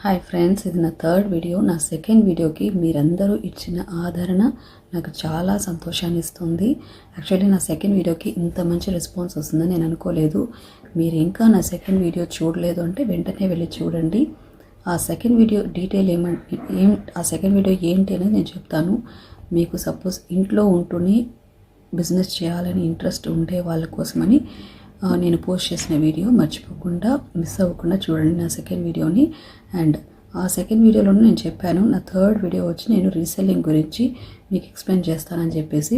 Hi friends, ఇది నా third video. నా సెకండ్ వీడియోకి మీరందరూ ఇచ్చిన ఆదరణ నాకు చాలా సంతోషాన్ని ఇస్తుంది. యాక్చువల్లీ నా సెకండ్ వీడియోకి ఇంత మంచి రెస్పాన్స్ వస్తుందని నేను అనుకోలేదు. మీరు ఇంకా నా సెకండ్ వీడియో చూడలేదు అంటే వెంటనే వెళ్ళి చూడండి. ఆ సెకండ్ వీడియో డీటెయిల్ ఆ సెకండ్ వీడియో ఏంటి అనేది నేను చెప్తాను. మీకు సపోజ్ ఇంట్లో ఉంటూనే బిజినెస్ చేయాలని ఇంట్రెస్ట్ ఉండే వాళ్ళ కోసమని నేను పోస్ట్ చేసిన వీడియో మర్చిపోకుండా మిస్ అవ్వకుండా చూడండి నా సెకండ్ వీడియోని. అండ్ ఆ సెకండ్ వీడియోలో నేను చెప్పాను నా థర్డ్ వీడియో వచ్చి నేను రీసెల్లింగ్ గురించి మీకు ఎక్స్ప్లెయిన్ చేస్తానని చెప్పేసి.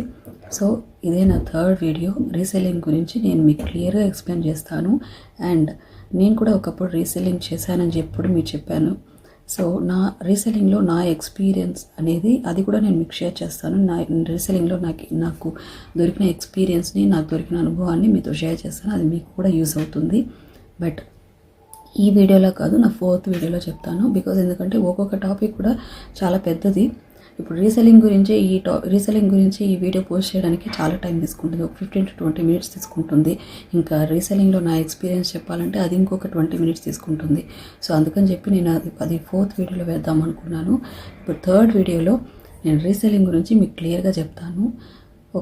సో ఇదే నా థర్డ్ వీడియో. రీసెల్లింగ్ గురించి నేను మీకు క్లియర్గా ఎక్స్ప్లెయిన్ చేస్తాను. అండ్ నేను కూడా ఒకప్పుడు రీసెల్లింగ్ చేశానని చెప్పి మీకు చెప్పాను. సో నా రీసెల్లింగ్లో నా ఎక్స్పీరియన్స్ అనేది అది కూడా నేను మీకు షేర్ చేస్తాను. నా రీసెల్లింగ్లో నాకు దొరికిన ఎక్స్పీరియన్స్ని, నాకు దొరికిన అనుభవాన్ని మీతో షేర్ చేస్తాను. అది మీకు కూడా యూజ్ అవుతుంది. బట్ ఈ వీడియోలో కాదు, నా ఫోర్త్ వీడియోలో చెప్తాను. ఎందుకంటే ఒక్కొక్క టాపిక్ కూడా చాలా పెద్దది. ఇప్పుడు రీసెల్లింగ్ గురించి ఈ వీడియో పోస్ట్ చేయడానికి చాలా టైం తీసుకుంటుంది. ఒక 15 to 20 minutes తీసుకుంటుంది. ఇంకా రీసెల్లింగ్లో నా ఎక్స్పీరియన్స్ చెప్పాలంటే అది ఇంకొక 20 minutes తీసుకుంటుంది. సో అందుకని చెప్పి నేను అది ఫోర్త్ వీడియోలో వేద్దాం అనుకున్నాను. ఇప్పుడు థర్డ్ వీడియోలో నేను రీసెల్లింగ్ గురించి మీకు క్లియర్గా చెప్తాను.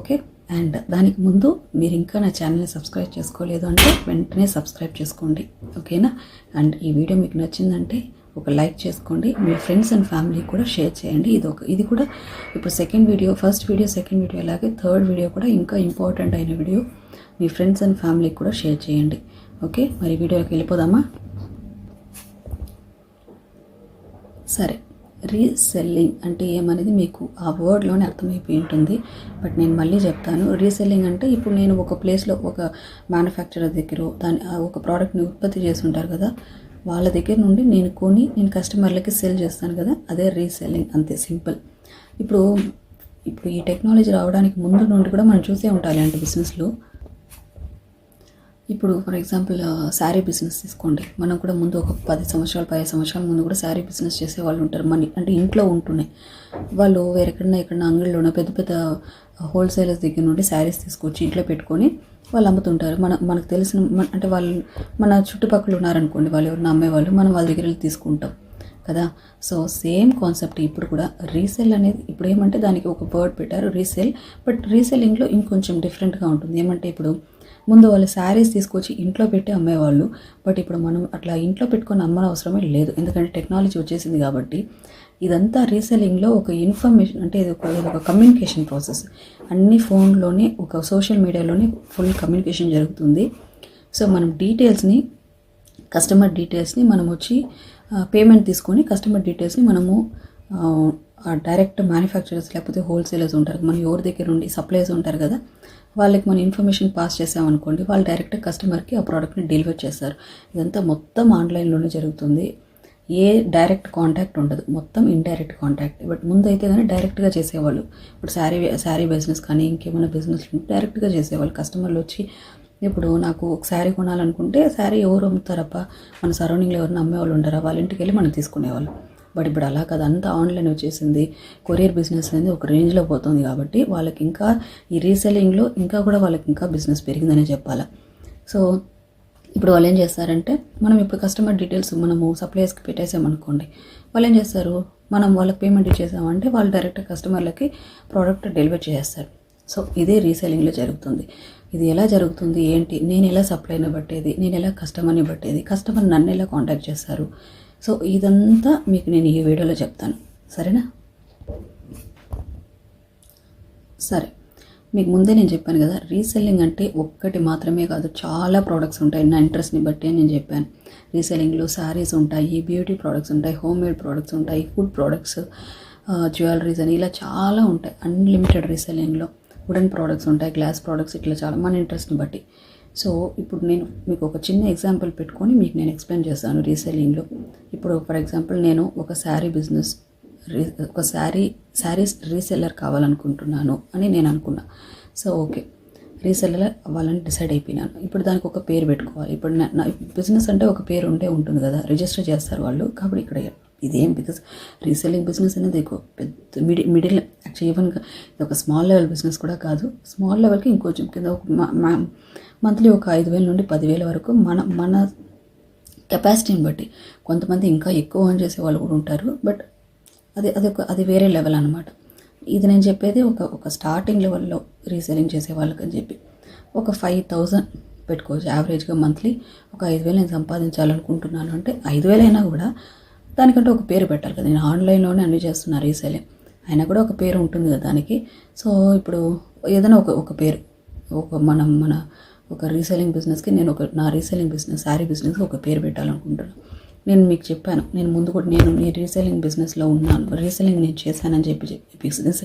ఓకే. అండ్ దానికి ముందు మీరు ఇంకా నా ఛానల్ని సబ్స్క్రైబ్ చేసుకోలేదు అంటే వెంటనే సబ్స్క్రైబ్ చేసుకోండి, ఓకేనా? అండ్ ఈ వీడియో మీకు నచ్చిందంటే ఒక లైక్ చేసుకోండి. మీ ఫ్రెండ్స్ అండ్ ఫ్యామిలీ కూడా షేర్ చేయండి. ఇది కూడా ఇప్పుడు ఫస్ట్ వీడియో సెకండ్ వీడియో అలాగే థర్డ్ వీడియో కూడా ఇంకా ఇంపార్టెంట్ అయిన వీడియో. మీ ఫ్రెండ్స్ అండ్ ఫ్యామిలీకి కూడా షేర్ చేయండి. ఓకే, మరి వీడియోకి వెళ్ళిపోదామా? సరే, రీసెల్లింగ్ అంటే ఏమనేది మీకు ఆ వర్డ్లోనే అర్థమైపోయి ఉంటుంది. బట్ నేను మళ్ళీ చెప్తాను. రీసెల్లింగ్ అంటే ఇప్పుడు నేను ఒక ప్లేస్లో ఒక మ్యానుఫ్యాక్చరర్ దగ్గర ఒక ప్రోడక్ట్ని ఉత్పత్తి చేసి ఉంటారు కదా, వాళ్ళ దగ్గర నుండి నేను కస్టమర్లకి సెల్ చేస్తాను కదా, అదే రీసెల్లింగ్. అంతే, సింపుల్. ఇప్పుడు ఈ టెక్నాలజీ రావడానికి ముందు నుండి కూడా మనం చూసే ఉండాలి అంటే బిజినెస్లో. ఇప్పుడు ఫర్ ఎగ్జాంపుల్ శారీ బిజినెస్ తీసుకోండి. మనం కూడా ముందు ఒక 10 సంవత్సరాలు 15 సంవత్సరాల ముందు కూడా శారీ బిజినెస్ చేసే వాళ్ళు ఉంటారు. అంటే ఇంట్లో ఉంటున్నాయి వాళ్ళు ఎక్కడన్నా అంగడిలోన పెద్ద పెద్ద హోల్సేలర్స్ దగ్గర నుండి శారీస్ తీసుకొచ్చి ఇంట్లో పెట్టుకొని వాళ్ళు అమ్ముతుంటారు. మనకు తెలిసిన అంటే మన చుట్టుపక్కల ఉన్నారనుకోండి, వాళ్ళు ఎవరైనా అమ్మేవాళ్ళు, మనం వాళ్ళ దగ్గర వెళ్ళి తీసుకుంటాం కదా. సో సేమ్ కాన్సెప్ట్ ఇప్పుడు కూడా. రీసెల్ అనేది ఇప్పుడు ఏమంటే దానికి ఒక వర్డ్ పెట్టారు, రీసెల్. బట్ రీసెల్లింగ్లో ఇంకొంచెం డిఫరెంట్గా ఉంటుంది. ఏమంటే ఇప్పుడు ముందు వాళ్ళు శారీస్ తీసుకొచ్చి ఇంట్లో పెట్టి అమ్మేవాళ్ళు. బట్ ఇప్పుడు మనం అట్లా ఇంట్లో పెట్టుకొని అమ్మని అవసరమే లేదు, ఎందుకంటే టెక్నాలజీ వచ్చేసింది కాబట్టి. ఇదంతా రీసెల్లింగ్లో ఒక ఇన్ఫర్మేషన్ అంటే ఇది ఒక కమ్యూనికేషన్ ప్రాసెస్. అన్ని ఫోన్లోనే ఒక సోషల్ మీడియాలోనే ఫుల్ కమ్యూనికేషన్ జరుగుతుంది. సో మనం కస్టమర్ డీటెయిల్స్ని మనం వచ్చి పేమెంట్ తీసుకొని కస్టమర్ డీటెయిల్స్ని మనము డైరెక్ట్ మ్యానుఫ్యాక్చరర్స్ లేకపోతే హోల్సేలర్స్ ఉంటారు, మన ఎవరి దగ్గర నుండి సప్లైస్ ఉంటారు కదా, వాళ్ళకి మన ఇన్ఫర్మేషన్ పాస్ చేసామనుకోండి, వాళ్ళు డైరెక్ట్ కస్టమర్కి ఆ ప్రోడక్ట్ని డెలివర్ చేస్తారు. ఇదంతా మొత్తం ఆన్లైన్లోనే జరుగుతుంది. ఏ డైరెక్ట్ కాంటాక్ట్ ఉండదు, మొత్తం ఇండైరెక్ట్ కాంటాక్ట్. బట్ ముందు అయితే కానీ డైరెక్ట్గా చేసేవాళ్ళు. ఇప్పుడు శారీ బిజినెస్ కానీ ఇంకేమైనా బిజినెస్ డైరెక్ట్గా చేసేవాళ్ళు. కస్టమర్లు వచ్చి ఇప్పుడు నాకు ఒక శారీ కొనాలనుకుంటే శారీ ఎవరు అమ్ముతారబ్బా, మన సరౌండింగ్లో ఎవరైనా అమ్మేవాళ్ళు ఉంటారా, వాళ్ళ ఇంటికి వెళ్ళి మనం తీసుకునేవాళ్ళు. బట్ ఇప్పుడు అలా కాదు, అంతా ఆన్లైన్ వచ్చేసింది. కొరియర్ బిజినెస్ అనేది ఒక రేంజ్లో పోతుంది కాబట్టి వాళ్ళకి ఇంకా ఈ రీసెల్లింగ్లో ఇంకా కూడా వాళ్ళకి ఇంకా బిజినెస్ పెరిగిందనే చెప్పాలి. సో ఇప్పుడు వాళ్ళు ఏం చేస్తారంటే, మనం ఇప్పుడు కస్టమర్ డీటెయిల్స్ మనము సప్లయర్స్కి పెట్టేసామనుకోండి, వాళ్ళు ఏం చేస్తారు, మనం వాళ్ళకి పేమెంట్ ఇచ్చేసామంటే వాళ్ళు డైరెక్ట్ కస్టమర్లకి ప్రోడక్ట్ డెలివర్ చేస్తారు. సో ఇదే రీసెల్లింగ్లో జరుగుతుంది. ఇది ఎలా జరుగుతుంది ఏంటి, నేను ఎలా సప్లైని బట్టేది, నేను ఎలా కస్టమర్ని బట్టేది, కస్టమర్ నన్ను ఎలా కాంటాక్ట్ చేస్తారు. సో ఇదంతా మీకు నేను ఈ వీడియోలో చెప్తాను, సరేనా? సరే, మీకు ముందే నేను చెప్పాను కదా, రీసెల్లింగ్ అంటే ఒక్కటి మాత్రమే కాదు, చాలా ప్రోడక్ట్స్ ఉంటాయి. నా ఇంట్రెస్ట్ని బట్టి నేను చెప్పాను. రీసెల్లింగ్లో శారీస్ ఉంటాయి, బ్యూటీ ప్రోడక్ట్స్ ఉంటాయి, హోమ్ మేడ్ ప్రోడక్ట్స్ ఉంటాయి, ఫుడ్ ప్రోడక్ట్స్, జ్యువెలరీస్ అని ఇలా చాలా ఉంటాయి. అన్లిమిటెడ్ రీసెల్లింగ్లో వుడెన్ ప్రోడక్ట్స్ ఉంటాయి, గ్లాస్ ప్రోడక్ట్స్, ఇట్లా చాలా మన ఇంట్రెస్ట్ని బట్టి. సో ఇప్పుడు నేను మీకు ఒక చిన్న ఎగ్జాంపుల్ పెట్టుకొని మీకు నేను ఎక్స్ప్లెయిన్ చేస్తాను రీసెల్లింగ్లో. ఇప్పుడు ఫర్ ఎగ్జాంపుల్ నేను ఒక శారీస్ రీసెల్లర్ కావాలనుకుంటున్నాను అని నేను అనుకున్నా. సో ఓకే, రీసెల్లర్ అవ్వాలని డిసైడ్ అయిపోయినాను. ఇప్పుడు దానికి ఒక పేరు పెట్టుకోవాలి. ఇప్పుడు నా బిజినెస్ అంటే ఒక పేరు ఉంటుంది కదా, రిజిస్టర్ చేస్తారు వాళ్ళు. కాబట్టి ఇక్కడ ఇదేం రీసెల్లింగ్ బిజినెస్ అనేది ఎక్కువ పెద్ద మిడిల్ యాక్చువల్ ఈవెన్గా ఇది ఒక స్మాల్ లెవెల్ బిజినెస్ కూడా కాదు. స్మాల్ లెవెల్కి ఇంకొంచెం కింద మంత్లీ ఒక 5,000 నుండి 10,000 వరకు మన కెపాసిటీని బట్టి. కొంతమంది ఇంకా ఎక్కువ ఎర్న్ చేసే వాళ్ళు కూడా ఉంటారు. బట్ అది వేరే లెవెల్ అనమాట. ఇది నేను చెప్పేది ఒక స్టార్టింగ్ లెవెల్లో రీసెల్లింగ్ చేసే వాళ్ళకని చెప్పి. ఒక 5,000 పెట్టుకోవచ్చు యావరేజ్గా మంత్లీ. ఒక 5,000 నేను సంపాదించాలనుకుంటున్నాను అంటే 5,000 అయినా కూడా దానికంటే ఒక పేరు పెట్టాలి కదా. నేను ఆన్లైన్లోనే అన్నీ చేస్తున్నా రీసెల్లింగ్, అయినా కూడా ఒక పేరు ఉంటుంది కదా దానికి. సో ఇప్పుడు ఏదైనా ఒక పేరు, మన ఒక రీసెల్లింగ్ బిజినెస్కి నేను నా రీసెల్లింగ్ బిజినెస్, శారీ బిజినెస్కి ఒక పేరు పెట్టాలనుకుంటున్నాను. నేను మీకు చెప్పాను, నేను ముందు కూడా నేను రీసెల్లింగ్ బిజినెస్లో ఉన్నాను, రీసెల్లింగ్ నేను చేశానని చెప్పి బిజినెస్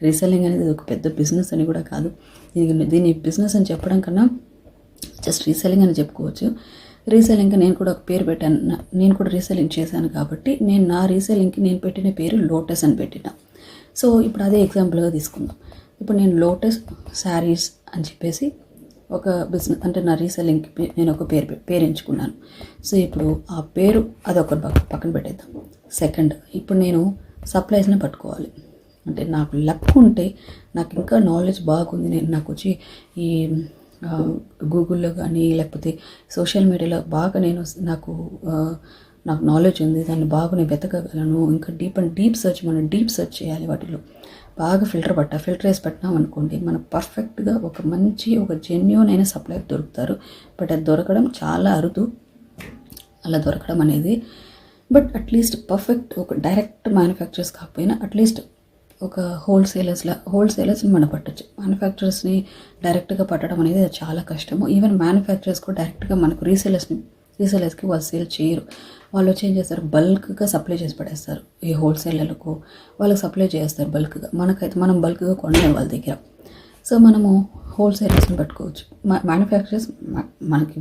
రీసెల్లింగ్ అనేది ఒక పెద్ద బిజినెస్ అని కూడా కాదు. దీని బిజినెస్ అని చెప్పడం కన్నా జస్ట్ రీసెల్లింగ్ అని చెప్పుకోవచ్చు. రీసెల్లింగ్కి నేను కూడా ఒక పేరు పెట్టాను. నేను కూడా రీసెల్లింగ్ చేశాను కాబట్టి నేను నా రీసెల్లింగ్కి నేను పెట్టిన పేరు లోటస్ అని పెట్టిన. సో ఇప్పుడు అదే ఎగ్జాంపుల్గా తీసుకుందాం. ఇప్పుడు నేను లోటస్ శారీస్ అని చెప్పేసి ఒక బిజినెస్ అంటే నా రీసెల్లింగ్కి నేను ఒక పేరు ఎంచుకున్నాను. సో ఇప్పుడు ఆ పేరు అదొక పక్కన పెట్టేద్దాం. సెకండ్, ఇప్పుడు నేను సప్లైస్ని పట్టుకోవాలి. అంటే నాకు లక్ ఉంటే, నాకు ఇంకా నాలెడ్జ్ బాగుంది, నాకు వచ్చి ఈ గూగుల్లో కానీ లేకపోతే సోషల్ మీడియాలో బాగా నాకు నాలెడ్జ్ ఉంది, దాన్ని బాగా నేను వెతకగలను. ఇంకా డీప్ సెర్చ్ చేయాలి, వాటిలో బాగా ఫిల్టర్ వేసి పెట్టినాం అనుకోండి, మనకు పర్ఫెక్ట్గా ఒక జెన్యూన్ అయిన సప్లై దొరుకుతారు. బట్ అది దొరకడం చాలా అరుదు, అలా దొరకడం అనేది. బట్ అట్లీస్ట్ పర్ఫెక్ట్ ఒక డైరెక్ట్ మ్యానుఫ్యాక్చరర్స్ కాకపోయినా అట్లీస్ట్ ఒక హోల్సేలర్స్ని మనం పట్టచ్చు. మ్యానుఫ్యాక్చరర్స్ని డైరెక్ట్గా పట్టడం అనేది చాలా కష్టము. ఈవెన్ మ్యానుఫ్యాక్చరర్స్ కూడా డైరెక్ట్గా మనకు రీసెలర్స్కి వాళ్ళు సేల్ చేయరు. వాళ్ళు వచ్చి ఏం చేస్తారు, బల్క్గా సప్లై చేసి పడేస్తారు. ఈ హోల్సేలర్లకు వాళ్ళకి సప్లై చేస్తారు బల్క్గా. మనం బల్క్గా కొనలేము వాళ్ళ దగ్గర. సో మనము హోల్సేలర్స్ని పట్టుకోవచ్చు. మ్యానుఫ్యాక్చరర్స్ మనకి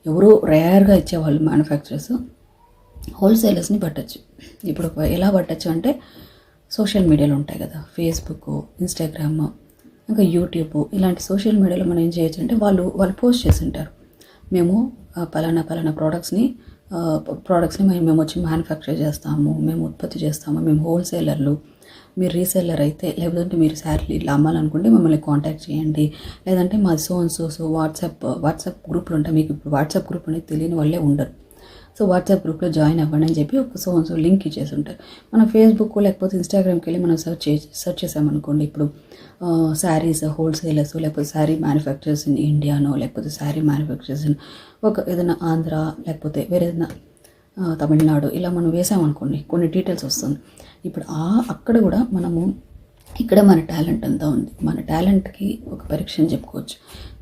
ఎవరు రేర్గా ఇచ్చేవాళ్ళు మ్యానుఫ్యాక్చరర్స్. హోల్సేలర్స్ని పట్టచ్చు. ఇప్పుడు ఎలా పట్టచ్చు అంటే సోషల్ మీడియాలో ఉంటాయి కదా, ఫేస్బుక్, ఇన్స్టాగ్రామ్, ఇంకా యూట్యూబ్, ఇలాంటి సోషల్ మీడియాలో మనం ఏం చేయొచ్చు అంటే వాళ్ళు పోస్ట్ చేసి ఉంటారు, మేము పలానా ప్రోడక్ట్స్ని మేము వచ్చి మ్యానుఫ్యాక్చర్ చేస్తాము, మేము ఉత్పత్తి చేస్తాము, మేము హోల్సేలర్లు, మీరు రీసెల్లర్ అయితే, లేదంటే మీరు శారీ ఇలా అమ్మాలనుకుంటే మమ్మల్ని కాంటాక్ట్ చేయండి, లేదంటే మాది సో వాట్సాప్ గ్రూపులు ఉంటాయి. మీకు ఇప్పుడు వాట్సాప్ గ్రూప్ అనేది తెలియని వాళ్ళే ఉండరు. సో వాట్సాప్ గ్రూప్లో జాయిన్ అవ్వండి అని చెప్పి ఒక లింక్ ఇచ్చేసి ఉంటారు. మన ఫేస్బుక్ లేకపోతే ఇన్స్టాగ్రామ్కి వెళ్ళి మనం సెర్చ్ చేసామనుకోండి, ఇప్పుడు శారీస్ హోల్సేలర్స్, లేకపోతే శారీ మ్యానుఫ్యాక్చరర్స్ ఇన్ ఇండియానో, లేకపోతే శారీ మ్యానుఫ్యాక్చరర్స్ ఇన్ ఏదైనా ఆంధ్ర, లేకపోతే వేరే ఏదైనా తమిళనాడు, ఇలా మనం వేసామనుకోండి కొన్ని డీటెయిల్స్ వస్తుంది. ఇప్పుడు అక్కడ కూడా మనము ఇక్కడ మన టాలెంట్ అంతా ఉంది. మన టాలెంట్కి ఒక పరీక్ష అని చెప్పుకోవచ్చు.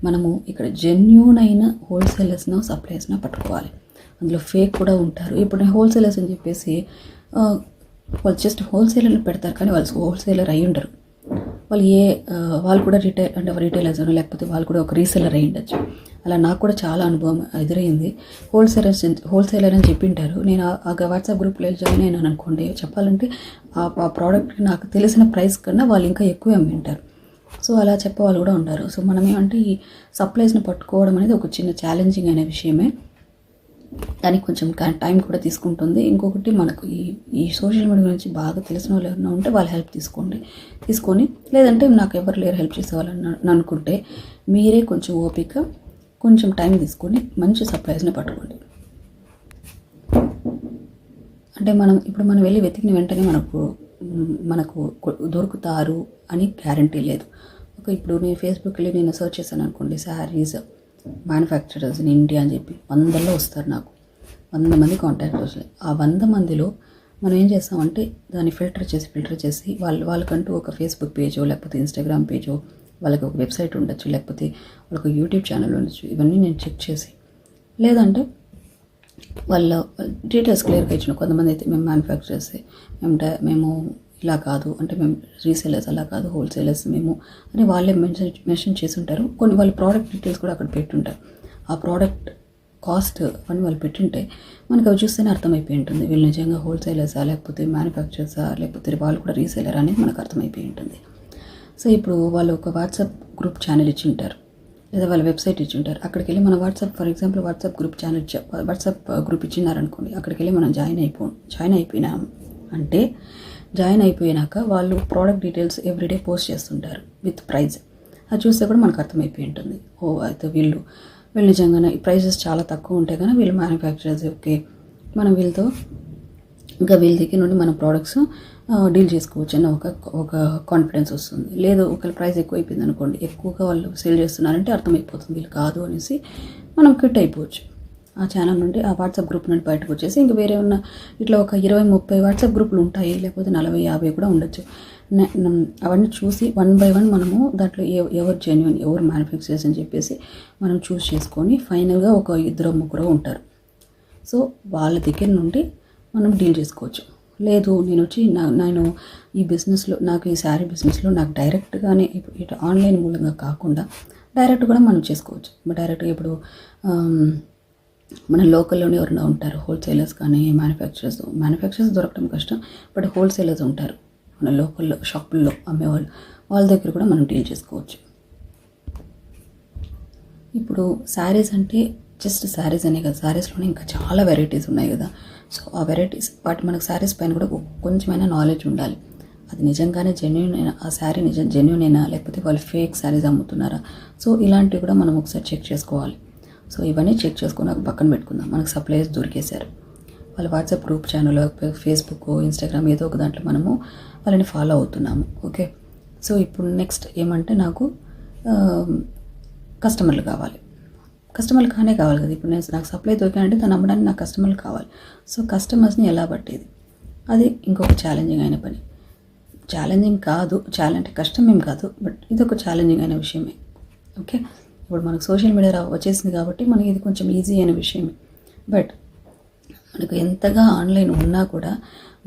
మనము ఇక్కడ జెన్యూన్ అయిన హోల్సేలర్స్నో సప్లైస్నో పట్టుకోవాలి. అందులో ఫేక్ కూడా ఉంటారు. ఇప్పుడు నేను హోల్సేలర్స్ అని చెప్పేసి వాళ్ళు జస్ట్ హోల్సేలర్ని పెడతారు, కానీ వాళ్ళు హోల్సేలర్ అయి ఉండరు. వాళ్ళు కూడా రీటైలర్స్ లేకపోతే వాళ్ళు కూడా ఒక రీసెలర్ అయి ఉండొచ్చు. అలా నాకు కూడా చాలా అనుభవం ఎదురైంది. హోల్సేలర్ అని చెప్పింటారు. నేను ఆ వాట్సాప్ గ్రూప్లో జాయిన్ అయినాను అనుకోండి, చెప్పాలంటే ఆ ప్రోడక్ట్కి నాకు తెలిసిన ప్రైస్ కన్నా వాళ్ళు ఇంకా ఎక్కువ అమ్మింటారు. సో అలా చెప్పేవాళ్ళు కూడా ఉంటారు. సో మనం ఏమంటే ఈ సప్లైస్ని పట్టుకోవడం అనేది ఒక చిన్న ఛాలెంజింగ్ అనే విషయమే. దానికి కొంచెం టైం కూడా తీసుకుంటుంది. ఇంకొకటి, మనకు ఈ సోషల్ మీడియా గురించి బాగా తెలిసిన వాళ్ళు ఎవరైనా ఉంటే వాళ్ళ హెల్ప్ తీసుకొని లేదంటే నాకు ఎవరు లేరు హెల్ప్ చేసేవాళ్ళని అనుకుంటే మీరే కొంచెం ఓపిక, కొంచెం టైం తీసుకొని మంచి సప్లైస్ని పట్టుకోండి. అంటే మనం వెళ్ళి వెతికిన వెంటనే మనకు దొరుకుతారు అని గ్యారంటీ లేదు. ఇప్పుడు నేను ఫేస్బుక్ వెళ్ళి నేను సెర్చ్ చేశాను అనుకోండి, శారీస్ మ్యానుఫ్యాక్చరర్స్ ఇన్ ఇండియా అని చెప్పి 100లో వస్తారు. నాకు 100 మంది కాంటాక్ట్ వస్తాయి. ఆ 100 మందిలో మనం ఏం చేస్తామంటే దాన్ని ఫిల్టర్ చేసి వాళ్ళకంటూ ఒక ఫేస్బుక్ పేజో లేకపోతే ఇన్స్టాగ్రామ్ పేజో, వాళ్ళకి ఒక వెబ్సైట్ ఉండొచ్చు, లేకపోతే వాళ్ళకి యూట్యూబ్ ఛానల్ ఉండొచ్చు. ఇవన్నీ నేను చెక్ చేసి, లేదంటే వాళ్ళ డీటెయిల్స్ క్లియర్గా ఇచ్చిన. కొంతమంది అయితే మేము మ్యానుఫ్యాక్చరర్స్, మేము ఇలా కాదు, అంటే మేము రీసేలర్స్ అలా కాదు, హోల్సేలర్స్ మేము అని వాళ్ళే మెన్షన్ చేసి ఉంటారు. కొన్ని వాళ్ళ ప్రోడక్ట్ డీటెయిల్స్ కూడా అక్కడ పెట్టుంటారు. ఆ ప్రోడక్ట్ కాస్ట్ అని వాళ్ళు పెట్టుంటే మనకు అవి చూస్తేనే అర్థమైపోయి ఉంటుంది, వీళ్ళు నిజంగా హోల్సేలర్సా లేకపోతే మ్యానుఫ్యాక్చరర్సా లేకపోతే వాళ్ళు కూడా రీసేలర్ అనేది మనకు అర్థమైపోయి ఉంటుంది. సో ఇప్పుడు వాళ్ళు ఒక వాట్సాప్ గ్రూప్ ఛానల్ ఇచ్చి ఉంటారు, లేదా వాళ్ళ వెబ్సైట్ ఇచ్చి ఉంటారు. అక్కడికి వెళ్ళి మన ఫర్ ఎగ్జాంపుల్ వాట్సాప్ గ్రూప్ ఇచ్చినారనుకోండి, అక్కడికి వెళ్ళి మనం జాయిన్ అయిపోయినాక వాళ్ళు ప్రోడక్ట్ డీటెయిల్స్ ఎవ్రీడే పోస్ట్ చేస్తుంటారు విత్ ప్రైజ్. అది చూస్తే కూడా మనకు అర్థమైపోయి ఉంటుంది, అయితే వీళ్ళు వీళ్ళు నిజంగానే ఈ ప్రైసెస్ చాలా తక్కువ ఉంటాయి కానీ వీళ్ళు మ్యానుఫ్యాక్చరర్స్ ఓకే, మనం వీళ్ళతో ఇంకా వీళ్ళ దగ్గర నుండి మన ప్రోడక్ట్స్ డీల్ చేసుకోవచ్చు అన్న ఒక కాన్ఫిడెన్స్ వస్తుంది. లేదు ఒకవేళ ప్రైస్ ఎక్కువ అయిపోయింది అనుకోండి, ఎక్కువగా వాళ్ళు సేల్ చేస్తున్నారంటే అర్థమైపోతుంది వీళ్ళు కాదు అనేసి మనం క్విట్ అయిపోవచ్చు. ఆ ఛానల్ నుండి ఆ వాట్సాప్ గ్రూప్ నుండి బయటకు వచ్చేసి ఇంకా వేరే ఉన్న ఇట్లా ఒక 20-30 వాట్సాప్ గ్రూపులు ఉంటాయి, లేకపోతే 40-50 కూడా ఉండొచ్చు. అవన్నీ చూసి 1 by 1 మనము దాంట్లో ఎవరు జెన్యున్ ఎవరు మ్యానుఫ్యాక్చరర్స్ అని చెప్పేసి మనం చూస్ చేసుకొని ఫైనల్గా ఒక 2-3 ఉంటారు. సో వాళ్ళ దగ్గర నుండి మనం డీల్ చేసుకోవచ్చు. లేదు నేను ఈ బిజినెస్లో నాకు ఈ శారీ బిజినెస్లో నాకు డైరెక్ట్గానే ఇటు ఆన్లైన్ మూలంగా కాకుండా డైరెక్ట్ కూడా మనం చేసుకోవచ్చు. డైరెక్ట్గా ఇప్పుడు మన లోకల్లోనే ఎవరైనా ఉంటారు హోల్సేలర్స్ కానీ మ్యానుఫ్యాక్చరర్స్ దొరకడం కష్టం, బట్ హోల్సేలర్స్ ఉంటారు మన లోకల్లో షాపుల్లో అమ్మేవాళ్ళు, వాళ్ళ దగ్గర కూడా మనం డీల్ చేసుకోవచ్చు. ఇప్పుడు శారీస్ అంటే జస్ట్ శారీస్ అనే కదా, శారీస్లోనే ఇంకా చాలా వెరైటీస్ ఉన్నాయి కదా. సో ఆ వెరైటీస్ మనకు శారీస్ పైన కూడా కొంచెమైనా నాలెడ్జ్ ఉండాలి. అది నిజంగానే జెన్యున్ అయినా, ఆ శారీ జెన్యున్ అయినా లేకపోతే వాళ్ళు ఫేక్ శారీస్ అమ్ముతున్నారా, సో ఇలాంటివి కూడా మనం ఒకసారి చెక్ చేసుకోవాలి. సో ఇవన్నీ చెక్ చేసుకుని ఒక పక్కన పెట్టుకుందాం. మనకు సప్లయర్స్ దొరికేశారు, వాళ్ళ WhatsApp group channel, Facebook, Instagram ఏదో ఒక దాంట్లో మనము వాళ్ళని ఫాలో అవుతున్నాము. ఓకే, సో ఇప్పుడు నెక్స్ట్ ఏమంటే నాకు కస్టమర్లు కావాలి. కస్టమర్లు కావాలి కదా. ఇప్పుడు నాకు సప్లై దొరికానంటే దాన్ని అమ్మడానికి నాకు కస్టమర్లు కావాలి. సో కస్టమర్స్ని ఎలా పట్టేది, అది ఇంకొక ఛాలెంజింగ్ అయిన పని. ఛాలెంజింగ్ కాదు, కష్టం ఏం కాదు, బట్ ఇది ఒక ఛాలెంజింగ్ అయిన విషయమే. ఓకే, ఇప్పుడు మనకు సోషల్ మీడియా వచ్చేసింది కాబట్టి మనకి ఇది కొంచెం ఈజీ అయిన విషయమే. బట్ మనకు ఎంతగా ఆన్లైన్ ఉన్నా కూడా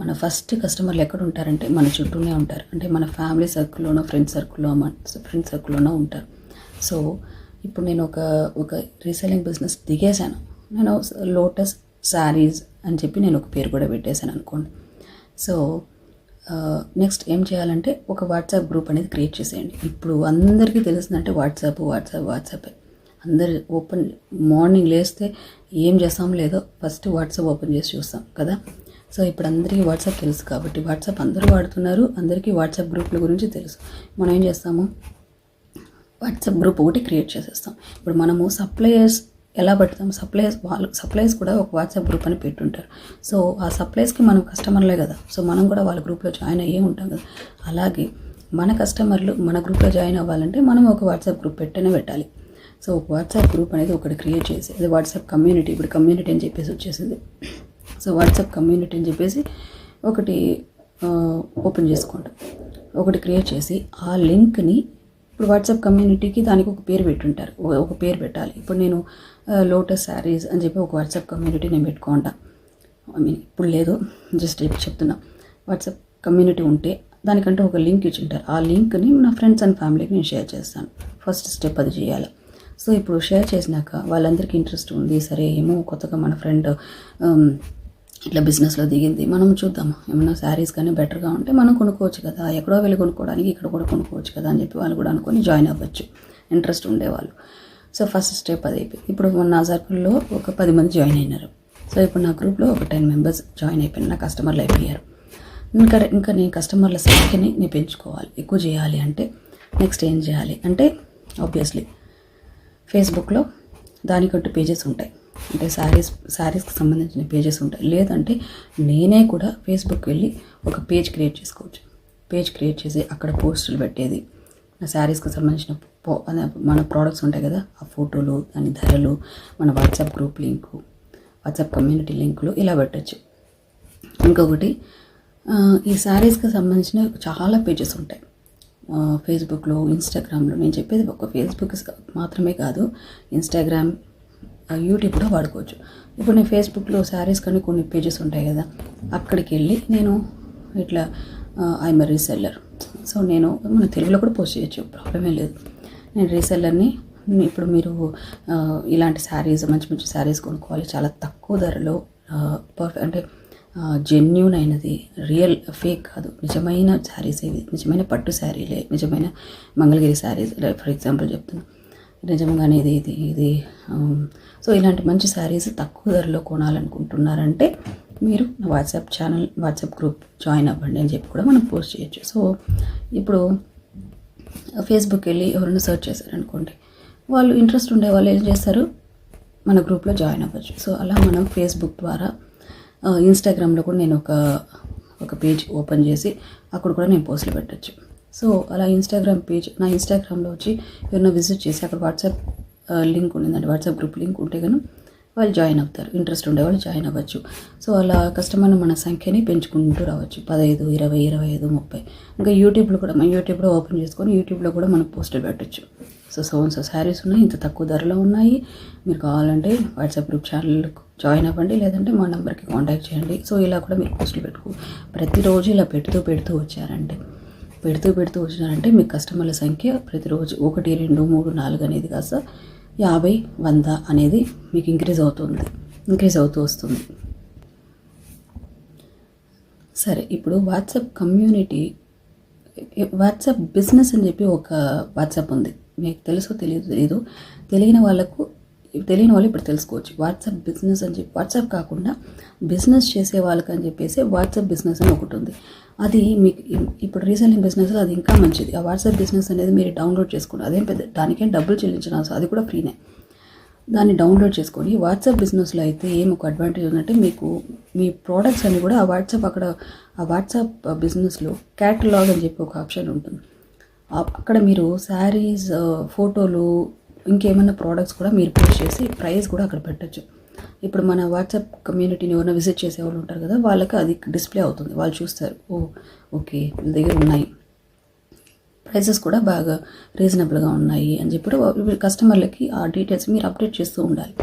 మన ఫస్ట్ కస్టమర్లు ఎక్కడ ఉంటారంటే మన చుట్టూనే ఉంటారు. అంటే మన ఫ్యామిలీ సర్కిల్లోనో ఫ్రెండ్స్ సర్కిల్లోనో ఉంటారు. సో ఇప్పుడు నేను ఒక రీసెల్లింగ్ బిజినెస్ దిగేశాను, నేను లోటస్ శారీస్ అని చెప్పి నేను ఒక పేరు కూడా పెట్టేశాను అనుకోండి. సో నెక్స్ట్ ఏం చేయాలంటే ఒక వాట్సాప్ గ్రూప్ అనేది క్రియేట్ చేసేయండి. ఇప్పుడు అందరికీ తెలిసిందంటే వాట్సాపే. అందరు మార్నింగ్ లేస్తే ఏం చేస్తాం లేదో ఫస్ట్ వాట్సాప్ ఓపెన్ చేసి చూస్తాం కదా. సో ఇప్పుడు అందరికీ వాట్సాప్ తెలుసు కాబట్టి వాట్సాప్ అందరూ వాడుతున్నారు, అందరికీ వాట్సాప్ గ్రూప్ల గురించి తెలుసు. మనం ఏం చేస్తాము, వాట్సాప్ గ్రూప్ ఒకటి క్రియేట్ చేసేస్తాం. ఇప్పుడు మనము సప్లయర్స్ ఎలా పెడతాం, సప్లయర్స్ కూడా ఒక వాట్సాప్ గ్రూప్ అని పెట్టుంటారు. సో ఆ సప్లయర్స్కి మనం కస్టమర్లే కదా, సో మనం కూడా వాళ్ళ గ్రూప్లో జాయిన్ అయ్యే ఉంటాం కదా. అలాగే మన కస్టమర్లు మన గ్రూప్లో జాయిన్ అవ్వాలంటే మనం ఒక వాట్సాప్ గ్రూప్ పెట్టాలి. సో ఒక వాట్సాప్ గ్రూప్ అనేది ఒకటి క్రియేట్ చేసి, అది వాట్సాప్ కమ్యూనిటీ, ఇప్పుడు కమ్యూనిటీ అని చెప్పేసి వచ్చేసింది. సో వాట్సాప్ కమ్యూనిటీ అని చెప్పేసి ఒకటి ఓపెన్ చేసుకోండి, ఒకటి క్రియేట్ చేసి ఆ లింక్ని ఇప్పుడు వాట్సాప్ కమ్యూనిటీకి దానికి ఒక పేరు పెట్టుంటారు, ఒక పేరు పెట్టాలి. ఇప్పుడు నేను లోటస్ శారీస్ అని చెప్పి ఒక వాట్సాప్ కమ్యూనిటీ నేను పెట్టుకుంటా. ఇప్పుడు లేదు, జస్ట్ ఇప్పుడు చెప్తున్నా. వాట్సాప్ కమ్యూనిటీ ఉంటే దానికంటే ఒక లింక్ ఇచ్చి ఉంటారు, ఆ లింక్ని నా ఫ్రెండ్స్ అండ్ ఫ్యామిలీకి నేను షేర్ చేస్తాను. ఫస్ట్ స్టెప్ అది చేయాలి. సో ఇప్పుడు షేర్ చేసినాక వాళ్ళందరికీ ఇంట్రెస్ట్ ఉంది, సరే ఏమో కొత్తగా మన ఫ్రెండ్ ఇట్లా బిజినెస్లో దిగింది, మనం చూద్దాం ఏమైనా శారీస్ కానీ బెటర్గా ఉంటే మనం కొనుక్కోవచ్చు కదా, ఎక్కడో వెళ్ళి కొనుక్కోవడానికి ఇక్కడ కూడా కొనుక్కోవచ్చు కదా అని చెప్పి వాళ్ళు కూడా అనుకొని జాయిన్ అవ్వచ్చు, ఇంట్రెస్ట్ ఉండేవాళ్ళు. సో ఫస్ట్ స్టెప్ అది అయిపోయింది. ఇప్పుడు నా సర్కిల్లో ఒక 10 మంది జాయిన్ అయినారు. సో ఇప్పుడు నా గ్రూప్లో ఒక 10 మెంబర్స్ జాయిన్ అయిపోయినారు, నా కస్టమర్లు అయిపోయారు. ఇంకా నేను కస్టమర్ల సంఖ్యని నేను పెంచుకోవాలి, ఎక్కువ చేయాలి అంటే నెక్స్ట్ ఏం చేయాలి అంటే ఆబ్వియస్లీ ఫేస్బుక్లో దానికంటూ పేజెస్ ఉంటాయి, అంటే శారీస్కి సంబంధించిన పేజెస్ ఉంటాయి. లేదంటే నేనే కూడా ఫేస్బుక్ వెళ్ళి ఒక పేజ్ క్రియేట్ చేసుకోవచ్చు. పేజ్ క్రియేట్ చేసి అక్కడ పోస్టులు పెట్టేది, నా శారీస్కి సంబంధించిన మన ప్రోడక్ట్స్ ఉంటాయి కదా, ఆ ఫోటోలు, దాని ధరలు, మన WhatsApp group link, WhatsApp community లింకులు ఇలా పెట్టచ్చు. ఇంకొకటి ఈ శారీస్కి సంబంధించిన చాలా పేజెస్ ఉంటాయి ఫేస్బుక్లో, ఇన్స్టాగ్రామ్లో. నేను చెప్పేది ఒక ఫేస్బుక్ మాత్రమే కాదు, ఇన్స్టాగ్రామ్, యూట్యూబ్ కూడా వాడుకోవచ్చు. ఇప్పుడు నేను ఫేస్బుక్లో శారీస్ కానీ కొన్ని పేజెస్ ఉంటాయి కదా, అక్కడికి వెళ్ళి నేను ఇట్లా ఐఎమ్ ఎ రీసెల్లర్, సో నేను మన తెలుగులో కూడా పోస్ట్ చేయొచ్చు, ప్రాబ్లమే లేదు. నేను రీసెల్లర్ని, ఇప్పుడు మీరు ఇలాంటి శారీస్ మంచి మంచి శారీస్ కొనుక్కోవాలి, చాలా తక్కువ ధరలో, అంటే జెన్యూన్ అయినది, రియల్ ఫేక్ కాదు, నిజమైన శారీస్ ఇవి, నిజమైన పట్టు శారీలే, నిజమైన మంగళగిరి శారీస్ ఫర్ ఎగ్జాంపుల్ చెప్తున్నా, నిజంగానే ఇది సో ఇలాంటి మంచి శారీస్ తక్కువ ధరలో కొనాలనుకుంటున్నారంటే మీరు వాట్సాప్ గ్రూప్ జాయిన్ అవ్వండి అని చెప్పి కూడా మనం పోస్ట్ చేయొచ్చు. సో ఇప్పుడు ఫేస్బుక్ వెళ్ళి ఎవరైనా సెర్చ్ చేశారనుకోండి, వాళ్ళు ఇంట్రెస్ట్ ఉండే వాళ్ళు ఏం చేస్తారు, మన గ్రూప్లో జాయిన్ అవ్వచ్చు. సో అలా మనం ఫేస్బుక్ ద్వారా ఇన్స్టాగ్రామ్లో కూడా నేను ఒక పేజ్ ఓపెన్ చేసి అక్కడ కూడా నేను పోస్టులు పెట్టచ్చు. సో అలా ఇన్స్టాగ్రామ్ పేజ్, నా ఇన్స్టాగ్రామ్లో వచ్చి ఎవరైనా విజిట్ చేసి అక్కడ వాట్సాప్ లింక్ ఉండిందంటే వాట్సాప్ గ్రూప్ లింక్ ఉంటే కనుక వాళ్ళు జాయిన్ అవుతారు. ఇంట్రెస్ట్ ఉండేవాళ్ళు జాయిన్ అవ్వచ్చు. సో అలా కస్టమర్లు మన సంఖ్యని పెంచుకుంటూ రావచ్చు. 15, 20, 25, 30. ఇంకా యూట్యూబ్లో కూడా మన యూట్యూబ్లో ఓపెన్ చేసుకొని యూట్యూబ్లో కూడా మనం పోస్టులు పెట్టచ్చు. సో శారీస్ ఉన్నాయి, ఇంత తక్కువ ధరలో ఉన్నాయి, మీరు కావాలంటే వాట్సాప్ గ్రూప్ ఛానల్కి జాయిన్ అవ్వండి, లేదంటే మా నెంబర్కి కాంటాక్ట్ చేయండి. సో ఇలా కూడా మీరు పోస్టులు ప్రతిరోజు ఇలా పెడుతూ వచ్చినారంటే మీ కస్టమర్ల సంఖ్య ప్రతిరోజు 1, 2, 3, 4 అనేది కాస్త 50, 100 అనేది మీకు ఇంక్రీజ్ అవుతూ వస్తుంది. సరే, ఇప్పుడు వాట్సాప్ బిజినెస్ అని చెప్పి ఒక వాట్సాప్ ఉంది. మీకు తెలుసో తెలియదు. తెలియని వాళ్ళు ఇప్పుడు తెలుసుకోవచ్చు. వాట్సాప్ బిజినెస్ అని చెప్పి, వాట్సాప్ కాకుండా బిజినెస్ చేసే వాళ్ళకి అని చెప్పేసి వాట్సాప్ బిజినెస్ అని ఒకటి ఉంది. అది మీకు ఇప్పుడు రీసెల్లింగ్ బిజినెస్లో అది ఇంకా మంచిది. ఆ వాట్సాప్ బిజినెస్ అనేది మీరు డౌన్లోడ్ చేసుకోండి. అదేం పెద్ద దానికేం డబ్బులు చెల్లించిన అవసరం, అది కూడా ఫ్రీనే. దాన్ని డౌన్లోడ్ చేసుకొని వాట్సాప్ బిజినెస్లో అయితే ఒక అడ్వాంటేజ్ ఉందంటే మీకు మీ ప్రోడక్ట్స్ అన్ని కూడా ఆ వాట్సాప్ బిజినెస్లో క్యాటలాగ్ అని చెప్పి ఒక ఆప్షన్ ఉంటుంది. అక్కడ మీరు శారీస్, ఫోటోలు, ఇంకేమైనా ప్రోడక్ట్స్ కూడా మీరు పోస్ట్ చేసి ప్రైస్ కూడా అక్కడ పెట్టచ్చు. ఇప్పుడు మన వాట్సాప్ కమ్యూనిటీని ఎవరైనా విజిట్ చేసే వాళ్ళు ఉంటారు కదా, వాళ్ళకి అది డిస్ప్లే అవుతుంది. వాళ్ళు చూస్తారు, ఓకే వీళ్ళ దగ్గర ఉన్నాయి, ప్రైసెస్ కూడా బాగా రీజనబుల్గా ఉన్నాయి అని చెప్పి కస్టమర్లకి ఆ డీటెయిల్స్ మీరు అప్డేట్ చేస్తూ ఉండాలి.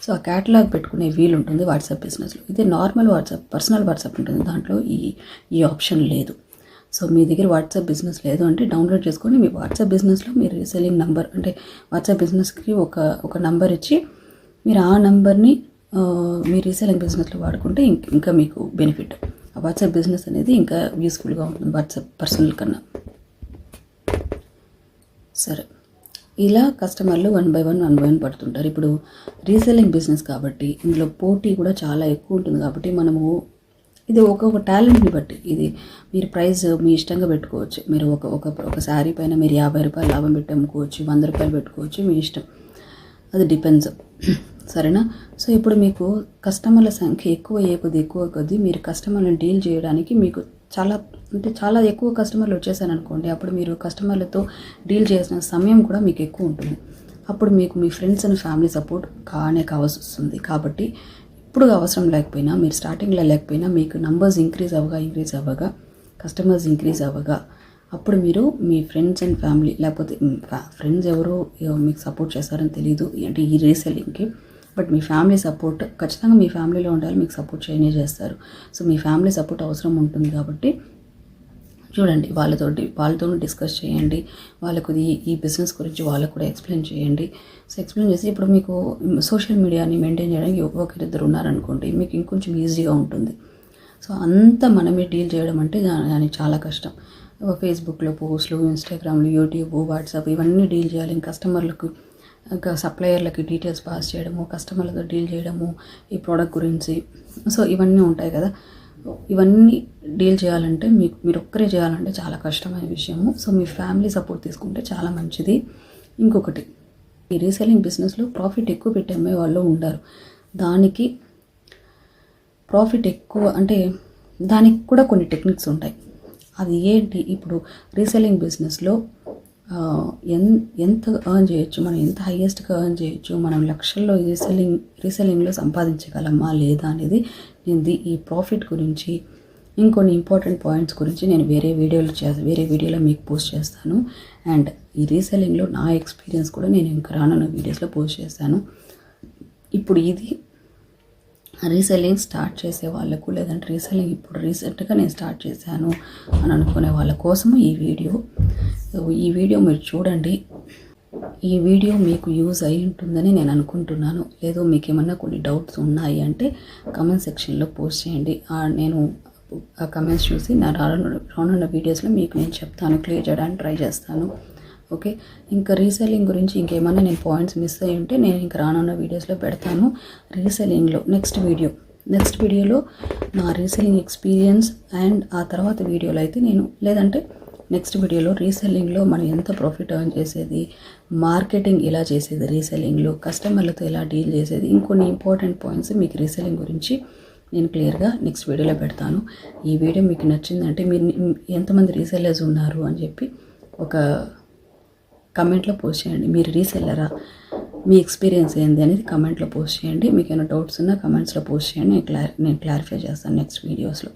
సో ఆ క్యాటలాగ్ పెట్టుకునే వీలు ఉంటుంది వాట్సాప్ బిజినెస్లో. ఇదే నార్మల్ వాట్సాప్, పర్సనల్ వాట్సాప్ ఉంటుంది, దాంట్లో ఈ ఆప్షన్ లేదు. సో మీ దగ్గర వాట్సాప్ బిజినెస్ లేదు అంటే డౌన్లోడ్ చేసుకొని మీ వాట్సాప్ బిజినెస్లో మీరు రీసెల్లింగ్ నంబర్, అంటే వాట్సాప్ బిజినెస్కి ఒక నంబర్ ఇచ్చి మీరు ఆ నంబర్ని మీ రీసెల్లింగ్ బిజినెస్లో వాడుకుంటే ఇంకా మీకు బెనిఫిట్. ఆ వాట్సాప్ బిజినెస్ అనేది ఇంకా యూస్ఫుల్గా ఉంటుంది వాట్సాప్ పర్సనల్ కన్నా. సరే, ఇలా కస్టమర్లు 1 by 1 పడుతుంటారు. ఇప్పుడు రీసెల్లింగ్ బిజినెస్ కాబట్టి ఇందులో పోటీ కూడా చాలా ఎక్కువ ఉంటుంది. కాబట్టి మనము ఇది ఒక టాలెంట్ని బట్టి ఇది మీరు ప్రైస్ మీ ఇష్టంగా పెట్టుకోవచ్చు. మీరు ఒక శారీ పైన మీరు 50 రూపాయలు లాభం పెట్టి అమ్ముకోవచ్చు, 100 రూపాయలు పెట్టుకోవచ్చు, మీ ఇష్టం, అది డిపెండ్స్. సరేనా? సో ఇప్పుడు మీకు కస్టమర్ల సంఖ్య ఎక్కువ కొద్దీ మీరు కస్టమర్లను డీల్ చేయడానికి మీకు చాలా ఎక్కువ కస్టమర్లు వచ్చేసారనుకోండి, అప్పుడు మీరు కస్టమర్లతో డీల్ చేసిన సమయం కూడా మీకు ఎక్కువ ఉంటుంది. అప్పుడు మీకు మీ ఫ్రెండ్స్ అండ్ ఫ్యామిలీ సపోర్ట్ కావాల్సి వస్తుంది. కాబట్టి ఇప్పుడు అవసరం లేకపోయినా, మీరు స్టార్టింగ్లో లేకపోయినా, మీకు నంబర్స్ ఇంక్రీజ్ అవ్వగా కస్టమర్స్ ఇంక్రీజ్ అవ్వగా అప్పుడు మీరు మీ ఫ్రెండ్స్ అండ్ ఫ్యామిలీ, లేకపోతే ఫ్రెండ్స్ ఎవరో మీకు సపోర్ట్ చేస్తారని తెలియదు అంటే ఈ రీసెల్లింగ్కి, బట్ మీ ఫ్యామిలీ సపోర్ట్ ఖచ్చితంగా మీ ఫ్యామిలీలో ఉండాలి, మీకు సపోర్ట్ చేస్తారు. సో మీ ఫ్యామిలీ సపోర్ట్ అవసరం ఉంటుంది. కాబట్టి చూడండి, వాళ్ళతో డిస్కస్ చేయండి, వాళ్ళకు ఈ బిజినెస్ గురించి వాళ్ళకు కూడా ఎక్స్ప్లెయిన్ చేయండి. సో ఎక్స్ప్లెయిన్ చేసి ఇప్పుడు మీకు సోషల్ మీడియాని మెయింటైన్ చేయడానికి ఒకరిద్దరు ఉన్నారనుకోండి, మీకు ఇంకొంచెం ఈజీగా ఉంటుంది. సో అంతా మనమే డీల్ చేయడం అంటే దానికి చాలా కష్టం. ఫేస్బుక్లో పోస్టులు, ఇన్స్టాగ్రామ్లు, యూట్యూబ్, వాట్సాప్ ఇవన్నీ డీల్ చేయాలి. కస్టమర్లకు, ఇంకా సప్లయర్లకి డీటెయిల్స్ పాస్ చేయడము, కస్టమర్లతో డీల్ చేయడము, ఈ ప్రోడక్ట్ గురించి, సో ఇవన్నీ ఉంటాయి కదా. ఇవన్నీ డీల్ చేయాలంటే మీరు ఒక్కరే చేయాలంటే చాలా కష్టమైన విషయము. సో మీ ఫ్యామిలీ సపోర్ట్ తీసుకుంటే చాలా మంచిది. ఇంకొకటి, ఈ రీసెల్లింగ్ బిజినెస్లో ప్రాఫిట్ ఎక్కువ పెట్టి అమ్మే వాళ్ళు ఉంటారు. దానికి ప్రాఫిట్ ఎక్కువ అంటే దానికి కూడా కొన్ని టెక్నిక్స్ ఉంటాయి. అది ఏంటి? ఇప్పుడు రీసెల్లింగ్ బిజినెస్లో ఎంత ఎర్న్ చేయొచ్చు, మనం ఎంత హైయెస్ట్గా ఎర్న్ చేయొచ్చు, మనం లక్షల్లో రీసెల్లింగ్లో సంపాదించగలమా లేదా అనేది నేను ఈ ప్రాఫిట్ గురించి, ఇంకొన్ని ఇంపార్టెంట్ పాయింట్స్ గురించి నేను వేరే వీడియోలో మీకు పోస్ట్ చేస్తాను. అండ్ ఈ రీసెల్లింగ్లో నా ఎక్స్పీరియన్స్ కూడా నేను ఇంకా రానున్న వీడియోస్లో పోస్ట్ చేస్తాను. ఇప్పుడు ఇది రీసెల్లింగ్ స్టార్ట్ చేసే వాళ్ళకు, లేదంటే రీసెల్లింగ్ ఇప్పుడు రీసెంట్గా నేను స్టార్ట్ చేశాను అని అనుకునే వాళ్ళ కోసము ఈ వీడియో మీరు చూడండి. ఈ వీడియో మీకు యూజ్ అయి ఉంటుందని నేను అనుకుంటున్నాను. లేదు మీకు ఏమన్నా కొన్ని డౌట్స్ ఉన్నాయి అంటే కమెంట్ సెక్షన్లో పోస్ట్ చేయండి. నేను ఆ కమెంట్స్ చూసి నా రానున్న వీడియోస్లో మీకు నేను చెప్తాను, క్లియర్ చేయడానికి ట్రై చేస్తాను. ఓకే, ఇంకా రీసెల్లింగ్ గురించి ఇంకేమైనా నేను పాయింట్స్ మిస్ అయ్యి ఉంటే నేను ఇంకా రానున్న వీడియోస్లో పెడతాను. రీసెల్లింగ్లో నెక్స్ట్ వీడియోలో నా రీసెల్లింగ్ ఎక్స్పీరియన్స్, అండ్ ఆ తర్వాత వీడియోలో అయితే లేదంటే నెక్స్ట్ వీడియోలో రీసెల్లింగ్లో మనం ఎంత ప్రాఫిట్ ఎర్న్ చేసేది, మార్కెటింగ్ ఎలా చేసేది, రీసెల్లింగ్లో కస్టమర్లతో ఎలా డీల్ చేసేది, ఇంకొన్ని ఇంపార్టెంట్ పాయింట్స్ మీకు రీసెల్లింగ్ గురించి నేను క్లియర్గా నెక్స్ట్ వీడియోలో పెడతాను. ఈ వీడియో మీకు నచ్చిందంటే మీరు ఎంతమంది రీసెల్లర్స్ ఉన్నారు అని చెప్పి ఒక కమెంట్లో పోస్ట్ చేయండి. మీరు రీసెల్లరా, మీ ఎక్స్పీరియన్స్ ఏంది అనేది కమెంట్లో పోస్ట్ చేయండి. మీకు ఏమైనా డౌట్స్ ఉన్నా కమెంట్స్లో పోస్ట్ చేయండి. నేను క్లారిఫై చేస్తాను నెక్స్ట్ వీడియోస్లో.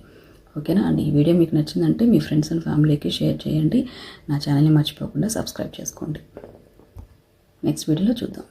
ఓకేనా అండి? ఈ వీడియో మీకు నచ్చిందంటే మీ ఫ్రెండ్స్ అండ్ ఫ్యామిలీకి షేర్ చేయండి. నా ఛానల్ని మర్చిపోకుండా సబ్స్క్రైబ్ చేసుకోండి. నెక్స్ట్ వీడియోలో చూద్దాం.